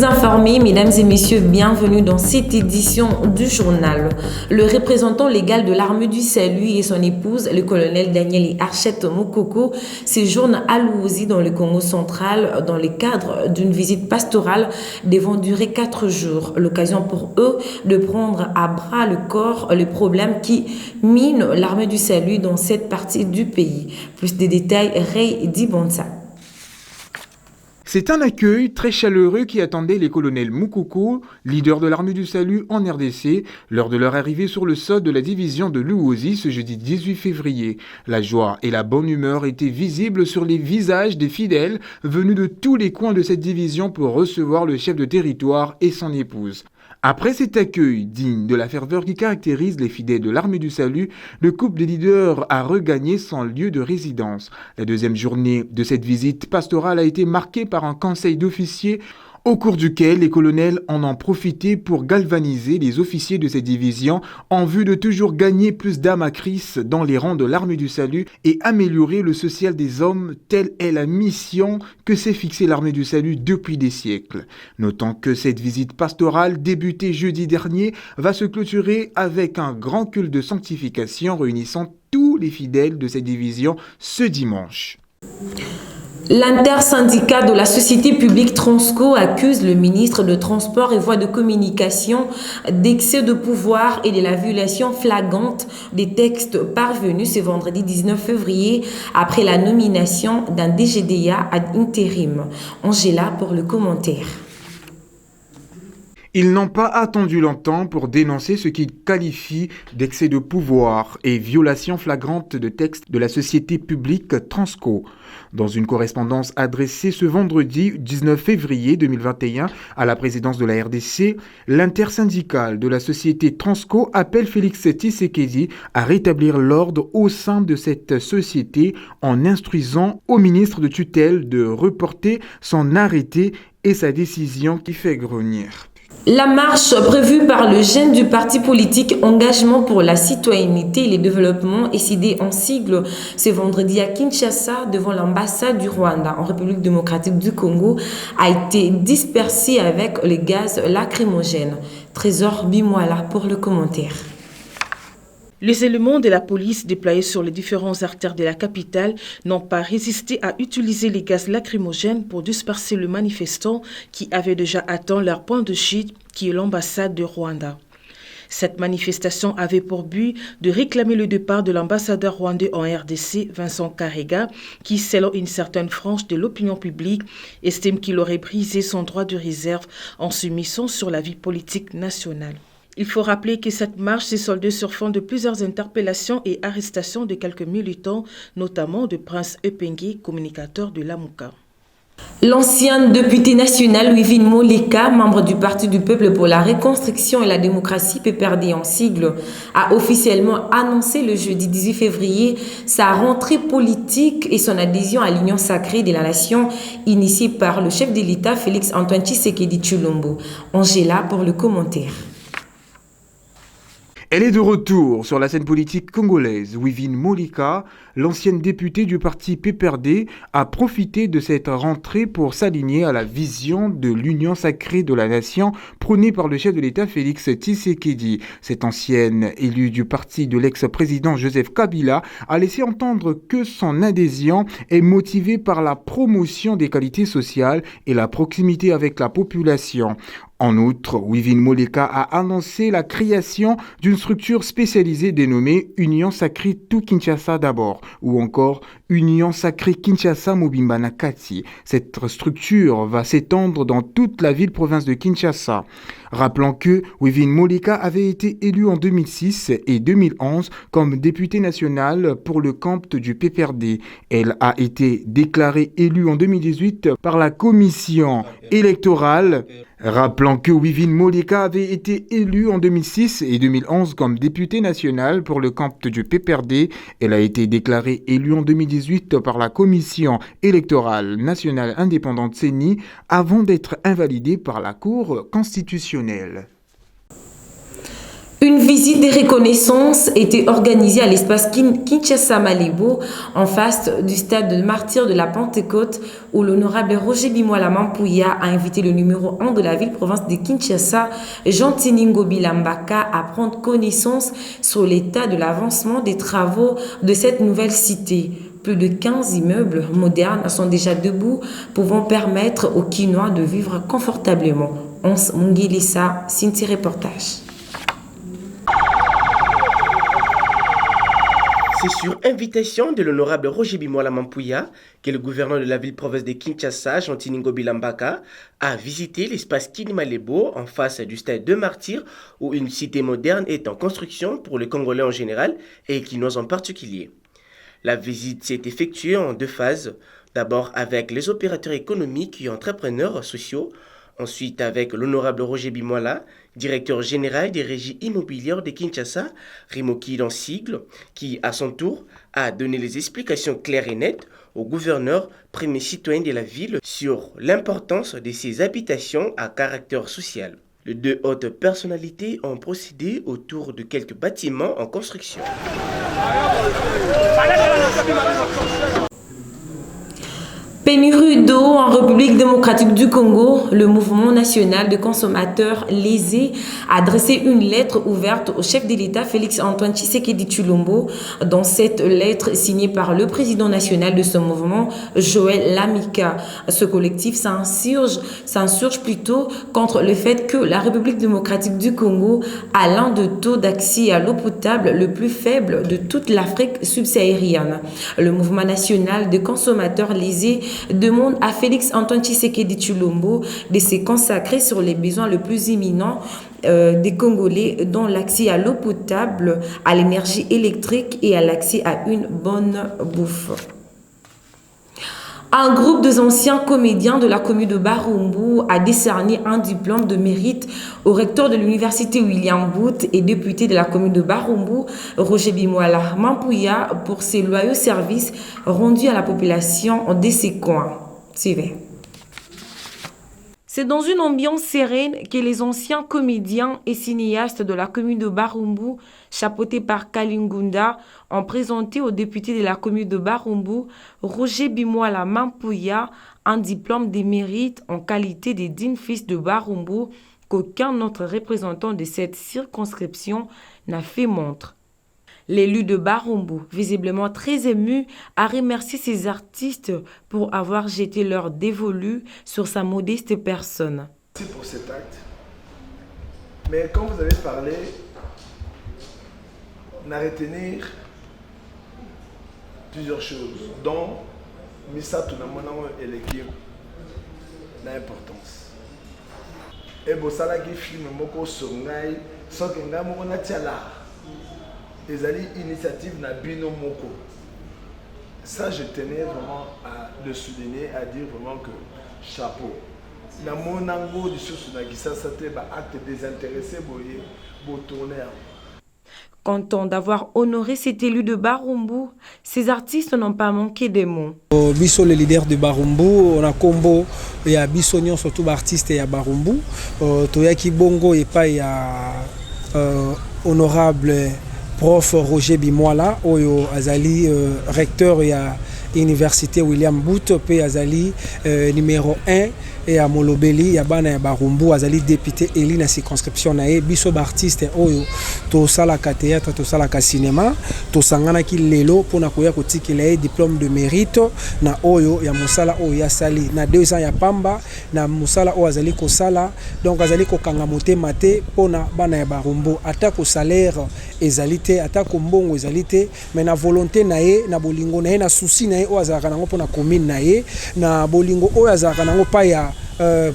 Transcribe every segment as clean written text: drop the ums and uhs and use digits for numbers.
vous informer, mesdames et messieurs, bienvenue dans cette édition du journal. Le représentant légal de l'Armée du Salut et son épouse, le colonel Daniel Archet Mokoko, séjournent à Luozi dans le Congo central dans le cadre d'une visite pastorale devant durer 4 jours. L'occasion pour eux de prendre à bras le corps les problèmes qui minent l'Armée du Salut dans cette partie du pays. Plus de détails, Ray Dibonsa. C'est un accueil très chaleureux qui attendait les colonels Mokoko, leader de l'Armée du Salut en RDC, lors de leur arrivée sur le sol de la division de Luozi ce jeudi 18 février. La joie et la bonne humeur étaient visibles sur les visages des fidèles venus de tous les coins de cette division pour recevoir le chef de territoire et son épouse. Après cet accueil digne de la ferveur qui caractérise les fidèles de l'Armée du Salut, le couple des leaders a regagné son lieu de résidence. La deuxième journée de cette visite pastorale a été marquée par un conseil d'officiers au cours duquel les colonels en ont profité pour galvaniser les officiers de cette division en vue de toujours gagner plus d'âme à Christ dans les rangs de l'Armée du Salut et améliorer le social des hommes, telle est la mission que s'est fixée l'Armée du Salut depuis des siècles. Notons que cette visite pastorale débutée jeudi dernier va se clôturer avec un grand culte de sanctification réunissant tous les fidèles de cette division ce dimanche. L'intersyndicat de la société publique Transco accuse le ministre de Transport et Voies de Communication d'excès de pouvoir et de la violation flagrante des textes parvenus ce vendredi 19 février après la nomination d'un DGDA ad intérim. Angela pour le commentaire. Ils n'ont pas attendu longtemps pour dénoncer ce qu'ils qualifient d'excès de pouvoir et violation flagrante de textes de la société publique Transco. Dans une correspondance adressée ce vendredi 19 février 2021 à la présidence de la RDC, l'intersyndicale de la société Transco appelle Félix Tshisekedi à rétablir l'ordre au sein de cette société en instruisant au ministre de tutelle de reporter son arrêté et sa décision qui fait grogner. La marche prévue par le jeune du parti politique Engagement pour la citoyenneté et le développement, SID en sigle, ce vendredi à Kinshasa devant l'ambassade du Rwanda en République démocratique du Congo a été dispersée avec le gaz lacrymogène. Trésor Bimwala pour le commentaire. Les éléments de la police déployés sur les différentes artères de la capitale n'ont pas résisté à utiliser les gaz lacrymogènes pour disperser le manifestant qui avait déjà atteint leur point de chute, qui est l'ambassade de Rwanda. Cette manifestation avait pour but de réclamer le départ de l'ambassadeur rwandais en RDC, Vincent Karega, qui, selon une certaine frange de l'opinion publique, estime qu'il aurait brisé son droit de réserve en se missant sur la vie politique nationale. Il faut rappeler que cette marche s'est soldée sur fond de plusieurs interpellations et arrestations de quelques militants, notamment de Prince Epengue, communicateur de Lamuka. L'ancien député national Wivine Moleka, membre du Parti du Peuple pour la Reconstruction et la Démocratie, PPRD en sigle, a officiellement annoncé le jeudi 18 février sa rentrée politique et son adhésion à l'Union sacrée de la Nation initiée par le chef de l'État Félix-Antoine Tshisekedi Tshilombo. Angela pour le commentaire. Elle est de retour sur la scène politique congolaise. Wivine Moleka, l'ancienne députée du parti PPRD, a profité de cette rentrée pour s'aligner à la vision de l'union sacrée de la nation prônée par le chef de l'État Félix Tshisekedi. Cette ancienne élue du parti de l'ex-président Joseph Kabila a laissé entendre que son adhésion est motivée par la promotion des qualités sociales et la proximité avec la population. En outre, Wivine Moleka a annoncé la création d'une structure spécialisée dénommée Union Sacrée Tout Kinshasa d'abord, ou encore Union Sacrée Kinshasa Mobimba Nakati. Cette structure va s'étendre dans toute la ville-province de Kinshasa. Rappelons que Wivine Moleka avait été élue en 2006 et 2011 comme députée nationale pour le camp du PPRD. Elle a été déclarée élue en 2018 par la commission électorale. Rappelons que Wivine Moleka avait été élue en 2006 et 2011 comme députée nationale pour le camp du PPRD. Elle a été déclarée élue en 2018 par la Commission électorale nationale indépendante CENI avant d'être invalidée par la Cour constitutionnelle. Une visite de reconnaissance était organisée à l'espace Kinshasa Malebo, en face du stade de martyrs de la Pentecôte, où l'honorable Roger Bimola Mampouya a invité le numéro 1 de la ville-province de Kinshasa, Jean Tiningo Bilambaka, à prendre connaissance sur l'état de l'avancement des travaux de cette nouvelle cité. Plus de 15 immeubles modernes sont déjà debout, pouvant permettre aux Kinois de vivre confortablement. Ons Mungilisa, Cinti Reportage. C'est sur invitation de l'honorable Roger Bimola Mampouya que le gouverneur de la ville-province de Kinshasa, Jean Tiningo Bilambaka, a visité l'espace Kinimalebo en face du stade de Martyrs où une cité moderne est en construction pour les Congolais en général et Kinois en particulier. La visite s'est effectuée en 2 phases, d'abord avec les opérateurs économiques et entrepreneurs sociaux, ensuite avec l'honorable Roger Bimola, directeur général des régies immobilières de Kinshasa, Rimoki en sigle, qui à son tour a donné les explications claires et nettes au gouverneur, premier citoyen de la ville, sur l'importance de ces habitations à caractère social. Les 2 hautes personnalités ont procédé autour de quelques bâtiments en construction. Pénurie d'eau en République démocratique du Congo, le mouvement national de consommateurs lésés a adressé une lettre ouverte au chef de l'État Félix-Antoine Tshisekedi Tshilombo. Dans cette lettre signée par le président national de ce mouvement, Joël Lamika, ce collectif s'insurge plutôt contre le fait que la République démocratique du Congo a l'un des taux d'accès à l'eau potable le plus faible de toute l'Afrique subsaharienne. Le mouvement national de consommateurs lésés demande à Félix-Antoine Tshisekedi Tshilombo de se consacrer sur les besoins les plus imminents des Congolais, dont l'accès à l'eau potable, à l'énergie électrique et à l'accès à une bonne bouffe. Un groupe d'anciens comédiens de la commune de Barumbu a décerné un diplôme de mérite au recteur de l'université William Booth et député de la commune de Barumbu, Roger Bimola Mampouya, pour ses loyaux services rendus à la population de ces coins. Suivez. C'est dans une ambiance sereine que les anciens comédiens et cinéastes de la commune de Barumbu, chapeautés par Kalingunda, ont présenté au député de la commune de Barumbu, Roger Bimola Mampouya, un diplôme de mérite en qualité de digne fils de Barumbu qu'aucun autre représentant de cette circonscription n'a fait montre. L'élu de Barumbu, visiblement très ému, a remercié ses artistes pour avoir jeté leur dévolu sur sa modeste personne. Merci pour cet acte. Mais quand vous avez parlé, on a retenu plusieurs choses, dont Misa Tunamona et l'équipe d'importance. Et pour ça, il film moko songai, sans que nga moko na tiala. Les initiatives na bino moko. Ça, je tenais vraiment à le souligner, à dire vraiment que chapeau. Na monango du sous na gisa c'était ba acte désintéressé bo tourner. Content d'avoir honoré cet élu de Barumbu, ces artistes n'ont pas manqué des mots. Biso le leader de Barumbu, on a combo et a bisognon surtout artiste et à Barumbu. Toyaki bongo et pas y a honorable prof Roger Bimola, oyo azali recteur et à Université William Booth, pe azali numéro 1 et à Molobeli, yabana ya Barumbu, azali député élu na circonscription nae, biso artiste oyo to sala ka théâtre, to sala ka cinéma, to sangana ki lelo pona koya kotikela diplôme de mérite na oyo ya mosala oyo ya sali na 2 ans ya pamba na mosala oyo azali ko sala, donc azali ko kanga motema te pona bana ya Barumbu, ata ko salaire ezali te, ata ko mbongo ezali te, mais na volonté nae, na bolingo nae, na souci nae oyo azalaka nango pona commune nae, na bolingo oyo azalaka nango pa ya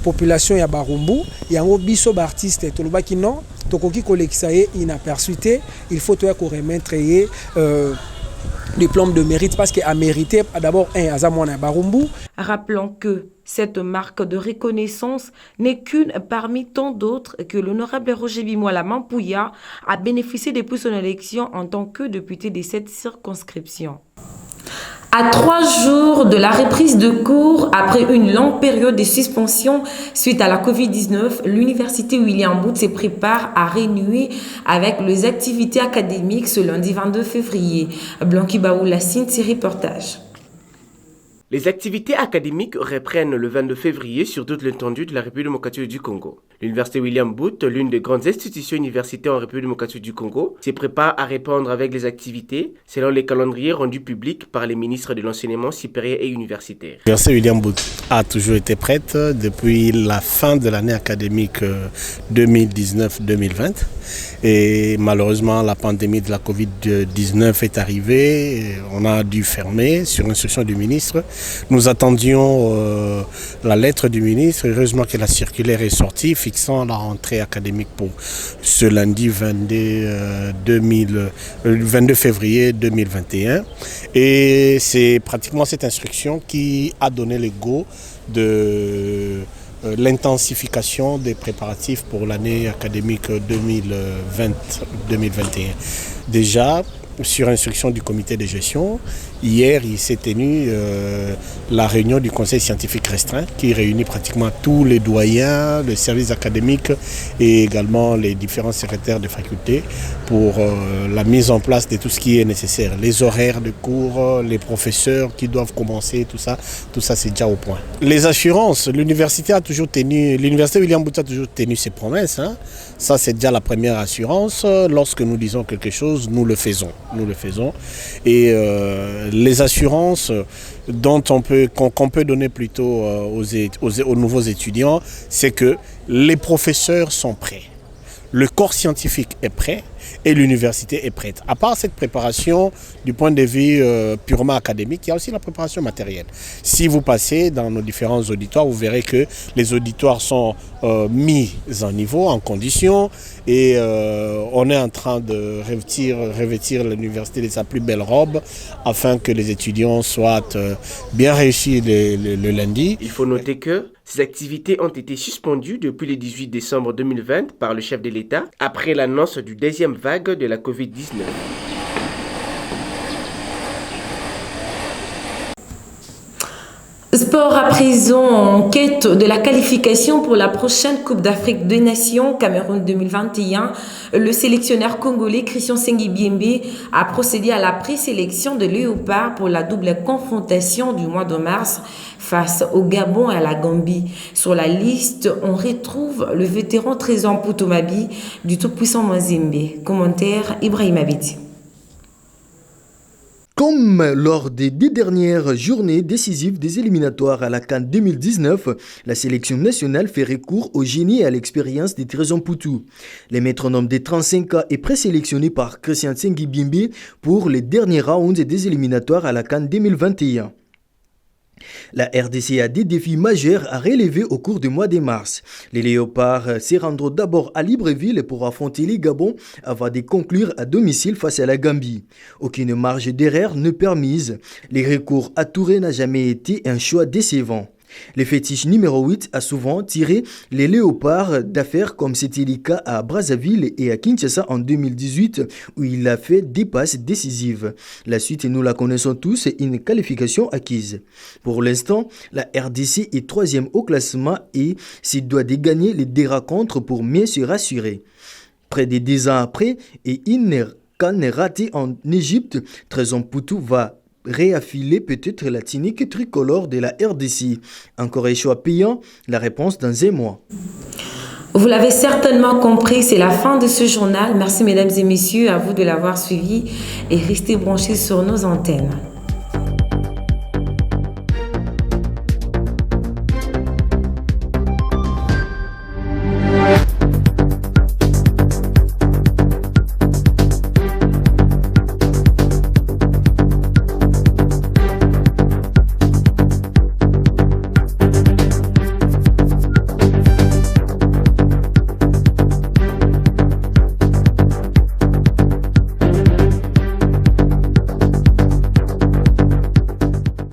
population ya Barumbu, yango biso ba artiste tolobaki non tokoki kolekisa ye inaperçuité, il faut toi ko remettre ye diplôme de mérite parce qu'il a mérité d'abord un azamona Barumbu. Rappelons que cette marque de reconnaissance n'est qu'une parmi tant d'autres que l'honorable Roger Bimola Mampouya a bénéficié depuis son élection en tant que député de cette circonscription. À 3 jours de la reprise de cours, après une longue période de suspension suite à la Covid-19, l'université William Booth se prépare à renouer avec les activités académiques ce lundi 22 février. Blanqui Baoulassine, c'est reportage. Les activités académiques reprennent le 22 février sur toute l'étendue de la République démocratique du Congo. L'université William Booth, l'une des grandes institutions universitaires en République démocratique du Congo, se prépare à répondre avec les activités selon les calendriers rendus publics par les ministres de l'enseignement supérieur et universitaire. L'université William Booth a toujours été prête depuis la fin de l'année académique 2019-2020. Et malheureusement, la pandémie de la Covid-19 est arrivée. On a dû fermer sur instruction du ministre. Nous attendions la lettre du ministre. Heureusement que la circulaire est sortie, fixant la rentrée académique pour ce lundi 22 février 2021. Et c'est pratiquement cette instruction qui a donné le go de l'intensification des préparatifs pour l'année académique 2020-2021. Déjà, sur instruction du comité de gestion, hier il s'est tenu la réunion du conseil scientifique restreint qui réunit pratiquement tous les doyens, les services académiques et également les différents secrétaires de facultés pour la mise en place de tout ce qui est nécessaire. Les horaires de cours, les professeurs qui doivent commencer, tout ça c'est déjà au point. Les assurances, l'université William Booth a toujours tenu ses promesses. Ça c'est déjà la première assurance. Lorsque nous disons quelque chose, nous le faisons. Et les assurances qu'on peut donner plutôt aux nouveaux étudiants, c'est que les professeurs sont prêts, le corps scientifique est prêt et l'université est prête. À part cette préparation du point de vue purement académique, il y a aussi la préparation matérielle. Si vous passez dans nos différents auditoires, vous verrez que les auditoires sont mis en niveau, en condition, et on est en train de revêtir l'université de sa plus belle robe afin que les étudiants soient bien réussis le lundi. Il faut noter que ces activités ont été suspendues depuis le 18 décembre 2020 par le chef de l'État après l'annonce du deuxième vague de la Covid-19. Sport à présent, en quête de la qualification pour la prochaine Coupe d'Afrique des Nations Cameroun 2021, le sélectionneur congolais Christian Sengi Biembe a procédé à la présélection de Léopard pour la double confrontation du mois de mars face au Gabon et à la Gambie. Sur la liste, on retrouve le vétéran Trésor Poutomabi du tout-puissant Mazembe. Commentaire Ibrahim Abiti. Comme lors des 10 dernières journées décisives des éliminatoires à la CAN 2019, la sélection nationale fait recours au génie et à l'expérience des Trésor Poutou. Le métronome des 35 ans est présélectionné par Christian Sengi Biembe pour les derniers rounds des éliminatoires à la CAN 2021. La RDC a des défis majeurs à relever au cours du mois de mars. Les Léopards se rendront d'abord à Libreville pour affronter les Gabon avant de conclure à domicile face à la Gambie. Aucune marge d'erreur ne permise. Les recours à Touré n'a jamais été un choix décevant. Le fétiche numéro 8 a souvent tiré les Léopards d'affaires comme c'était le cas à Brazzaville et à Kinshasa en 2018 où il a fait des passes décisives. La suite, nous la connaissons tous, c'est une qualification acquise. Pour l'instant, la RDC est 3e au classement et s'il doit gagner les 2 rencontres pour mieux se rassurer. Près de 10 ans après et une CAN ratée en Égypte, Trésor Poutou va réaffiler peut-être la tunique tricolore de la RDC. Encore un choix payant, la réponse dans 1 mois. Vous l'avez certainement compris, c'est la fin de ce journal. Merci mesdames et messieurs, à vous de l'avoir suivi et restez branchés sur nos antennes.